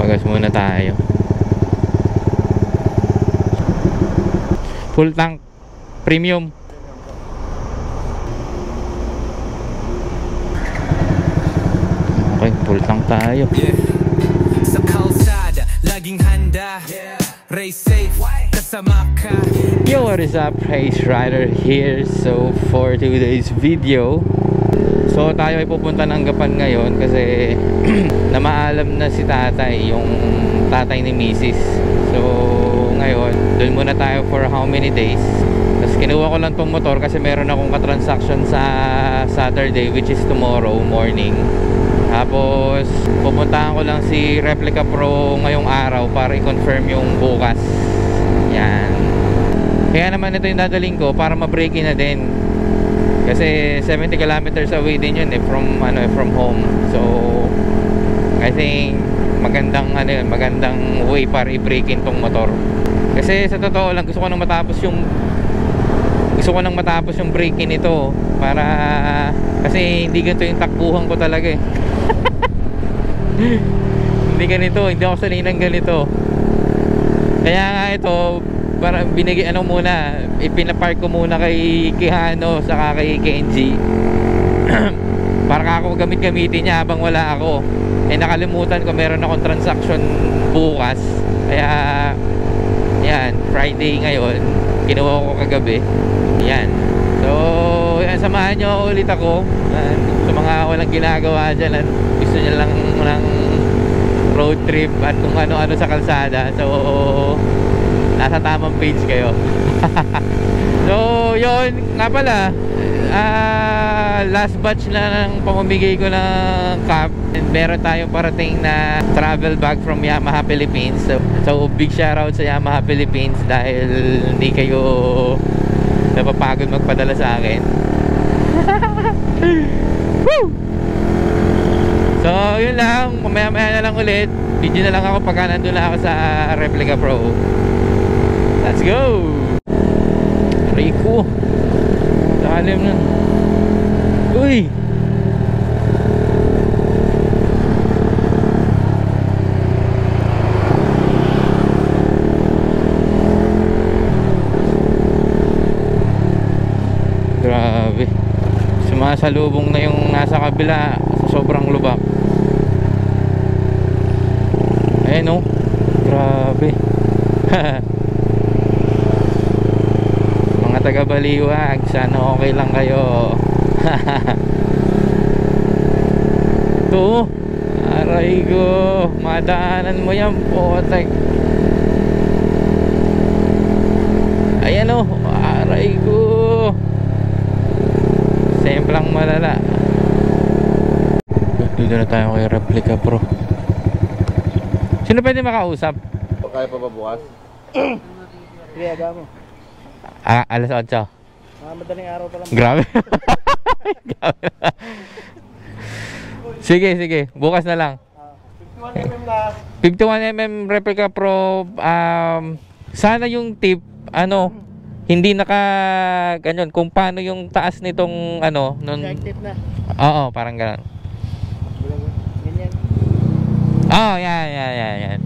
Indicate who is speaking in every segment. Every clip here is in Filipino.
Speaker 1: Magas muna tayo. Full tank premium. Okay, full tank tayo.
Speaker 2: Sa kalsada, laging handa. Race safe, kasama ka.
Speaker 1: Yo, what is up? Race Rider here. So for today's video, so tayo ay pupunta ng Gapan ngayon kasi namaalam na si tatay, yung tatay ni Mrs. So ngayon, doon muna tayo for how many days. Tapos kinuha ko lang tong motor kasi meron akong katransaction sa Saturday, which is tomorrow morning. Tapos pupuntahan ko lang si Replica Pro ngayong araw para i-confirm yung bukas. Yan. Kaya naman ito yung dadaling ko para ma-break in na din. Kasi 70 kilometers away din yun from home. So I think magandang magandang way para i-break in tong motor. Kasi sa totoo lang gusto ko nang matapos yung break in ito para kasi hindi ganito yung takbuhan ko talaga eh. Hindi ganito, hindi ako sanay ng ganito. Kaya nga ito para ipinapark ko muna kay Kihano saka kay Kenji. Para ako gamitin niya habang wala ako. Eh nakalimutan ko meron akong transaction bukas. Kaya yan, Friday ngayon, kinuha ko kagabi. Yan. So yan, samahan nyo ulit ako sa mga walang ginagawa dyan at gusto nyo lang ng road trip at kung ano-ano sa kalsada. So nasa tamang page kayo. So yun nga pala, last batch na ng pamamigay ko ng cap. And meron tayong parating na travel bag from Yamaha Philippines. So big shoutout sa Yamaha Philippines dahil hindi kayo napapagod magpadala sa akin. Woo! So yun lang, mamaya na lang ulit. Video na lang ako pagka nandun na ako sa Replica Pro. Let's go! Rico, lalim na. Uy! Grabe, sumasalubong na yung nasa kabila sa sobrang lubak. Ayan o, grabe. Mga taga Baliwag, sana okay lang kayo. Ito, aray ko, madaanan mo yan po. Ayan o, aray ko, semplang malala. Dito na tayo kay Replica Pro. Sino pwede makausap?
Speaker 3: Kaya pa ba bukas?
Speaker 4: Sige, aga mo.
Speaker 1: Alas 8.
Speaker 4: Madaling araw pa lang.
Speaker 1: Grabe. Grabe. Sige, bukas na lang.
Speaker 4: 51mm na.
Speaker 1: 51mm Replica Pro. Sana yung tip hindi ganyan kung paano yung taas nitong
Speaker 4: Active na.
Speaker 1: Oo, parang gano'n.
Speaker 4: Ganyan.
Speaker 1: Oh, yan.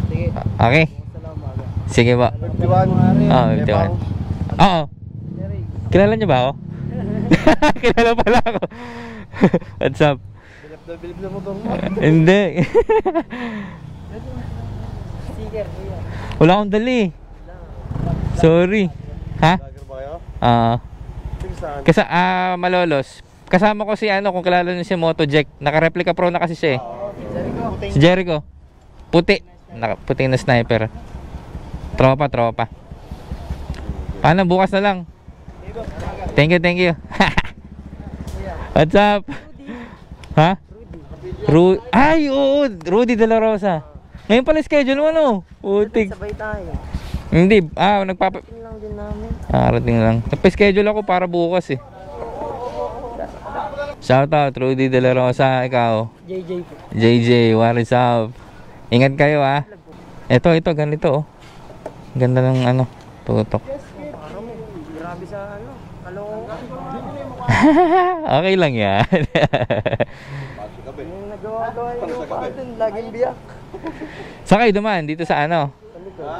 Speaker 4: Sige.
Speaker 1: Okay.
Speaker 4: Salamat.
Speaker 1: Sige ba?
Speaker 3: 51.
Speaker 1: Oo, 51. Oo. Kilala niyo ba ako? Kilala pala ako. What's up?
Speaker 3: Bilib na motor mo.
Speaker 1: Hindi.
Speaker 4: Sticker.
Speaker 1: Wala akong dali. Sorry. Ha?
Speaker 3: Lager ba kayo? Saan?
Speaker 1: Kasi Malolos. Kasama ko si kung kilala niyo si Motojack. Naka-Replica Pro na kasi siya eh. Si Jericho. Puti. Puting na sniper. Tropa. Paano bukas na lang? Thank you. What's up? Ha? Ay, oo, Rudy De La Rosa. Ngayon pala schedule mo Putik.
Speaker 4: Sabay tayo.
Speaker 1: Hindi,
Speaker 4: Tingnan lang din namin.
Speaker 1: Rating lang. Nagpa-schedule ako para bukas eh. Shoutout Rudy De La Rosa, ikaw. JJ, what is up? Ingat kayo ah. Ito, ganito oh. Ganda ng tutok.
Speaker 4: Grabe sa kalungan.
Speaker 1: Okay lang yan.
Speaker 4: Yung nagawa Ginagawa yung patin, laging biyak.
Speaker 1: Saan kayo dumaan? Dito sa ano?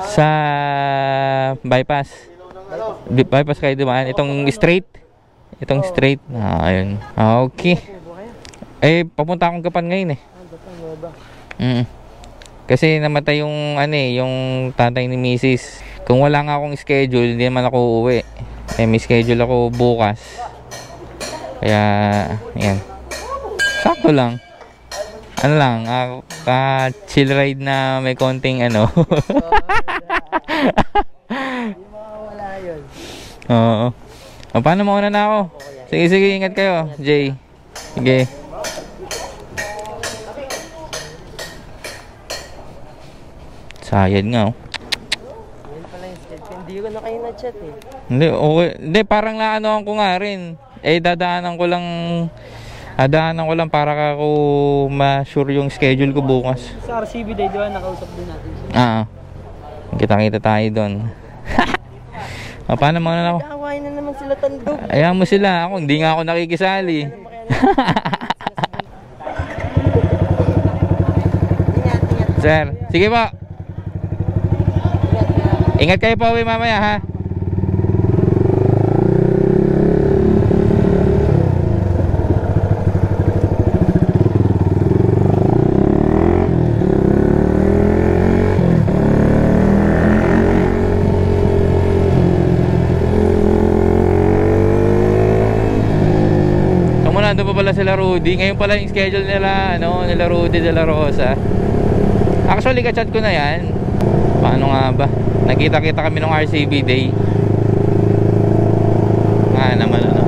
Speaker 1: Sa bypass. Bypass kayo dumaan. Itong straight. Itong straight. Ayun. Okay. Eh, papunta akong Gapan ngayon eh. Kasi namatay yung ano eh, yung tatay ni Mrs. Kung wala nga akong schedule, hindi naman ako uuwi. Eh, may schedule ako bukas. Kaya, yan. Sakto lang. Ano lang, chill ride na may konting ano.
Speaker 4: Hindi makawala yun.
Speaker 1: Oo. Paano mauna na ako? Sige, sige, ingat kayo, Jay. Sige. Sayad nga, oh.
Speaker 4: Yan pala yung schedule. Hindi ko na kayo na-chat eh.
Speaker 1: Hindi, okay. Hindi, parang naanoan ko nga rin. Eh, dadaanan ko lang para ako ma-sure yung schedule ko bukas.
Speaker 4: Sa RCB Day, di ba? Nakausap din natin siya.
Speaker 1: Kita-kita tayo doon. Paano muna ako?
Speaker 4: Nakawain na naman sila tandog.
Speaker 1: Ayaw mo sila. Ako, hindi nga ako nakikisali. Sir, sige po. Ingat kayo po uwi mamaya ha. Nandun pa pala sila Rudy. Ngayon pala yung schedule nila, ano, nila Rudy de la Rosa. Actually, ka-chat ko na yan. Paano nga ba? Nakita-kita kami nung RCB Day. Naman ano.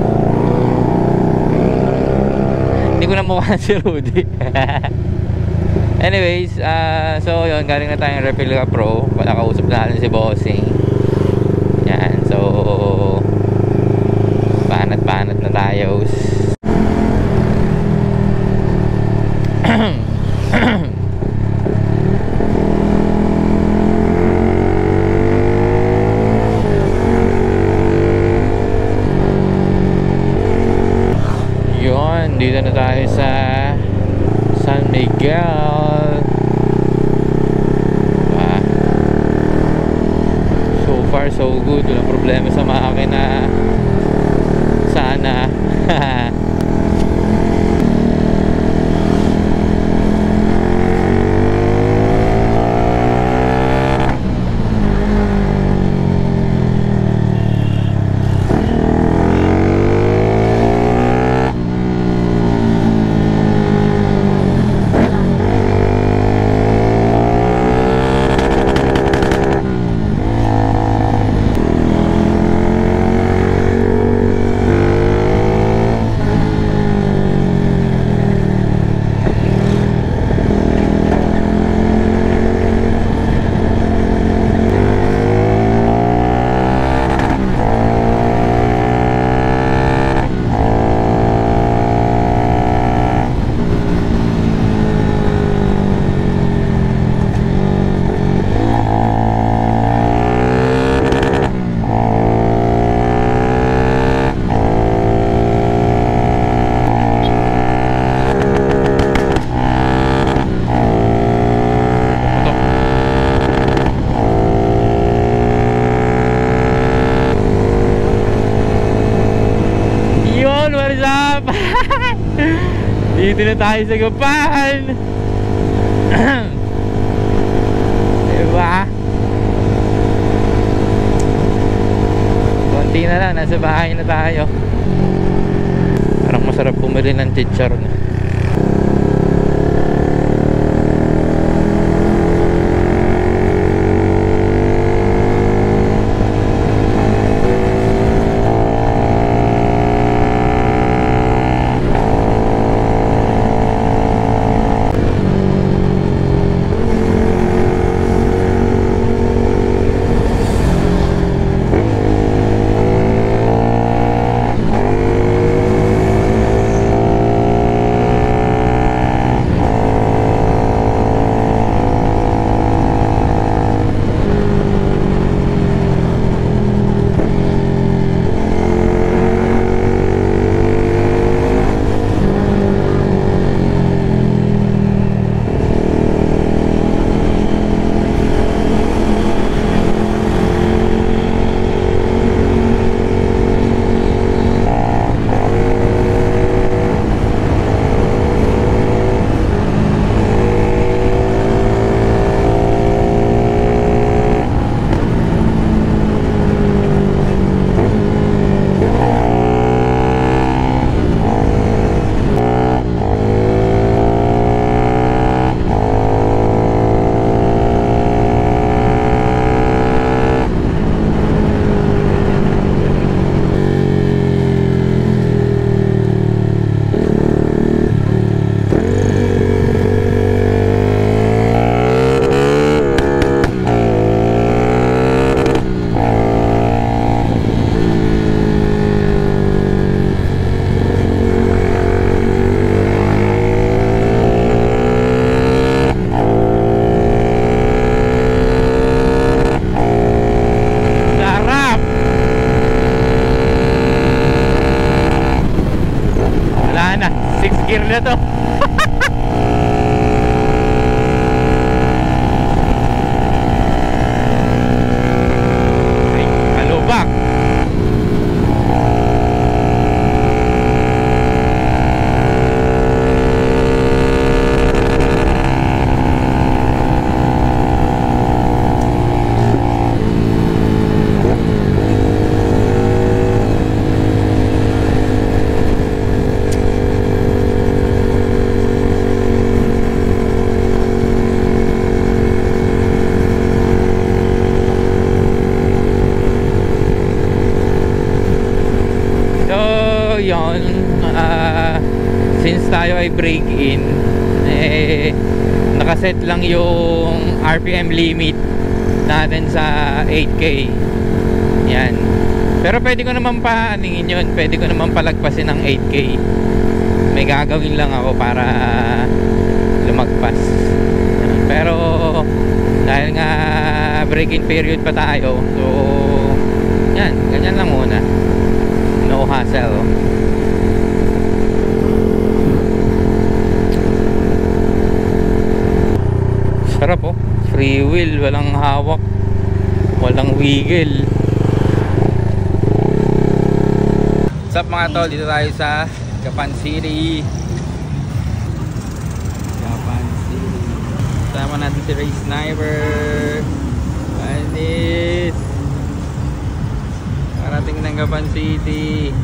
Speaker 1: Hindi ko na mukha si Rudy. Anyways, so yun, galing na tayong Replica Pro. Nakausap na natin si Bossing. Yan, so banat-banat na tayo. Yun, dito na tayo sa San Miguel. So far so good, walang problema sa makina. Sana. Dito na tayo sa Gapan. Diba? Konti na lang, nasa bahay na tayo. Parang masarap bumili ng chicharon. ay break in, eh nakaset lang yung RPM limit natin sa 8K. Yan. Pero pwede ko naman pa aningin yun, pwede ko naman palagpasin ng 8K. May gagawin lang ako para lumagpas. Pero dahil nga break-in period pa tayo, so yan, ganyan lang muna. No hassle. Sarap oh, free wheel, walang hawak, walang wiggle. What's up mga tol, dito tayo sa Gapan City. Gapan City. Sama natin si Ray Sniper. Anis. Parating ng Gapan City.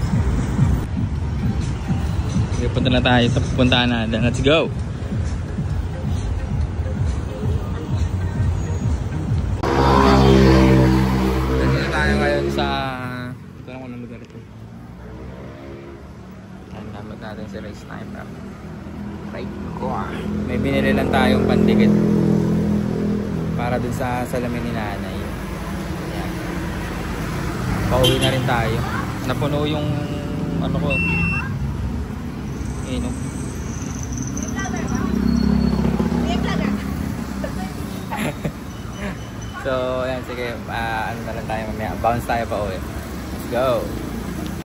Speaker 1: Okay, punta na tayo sa pupuntahan natin. Let's go! Dito tayo ngayon sa... Ito lang unang lugar ito. Gamit natin si Ray Sniper. Right ko. May binili lang tayong pandikit para dun sa salamin ni nanay. Ayan. Pauwi na rin tayo. Napuno yung ano ko. Ino. So, ayan, sige. Ano na lang tayo mamaya. Bounce tayo pa uwi. Let's go.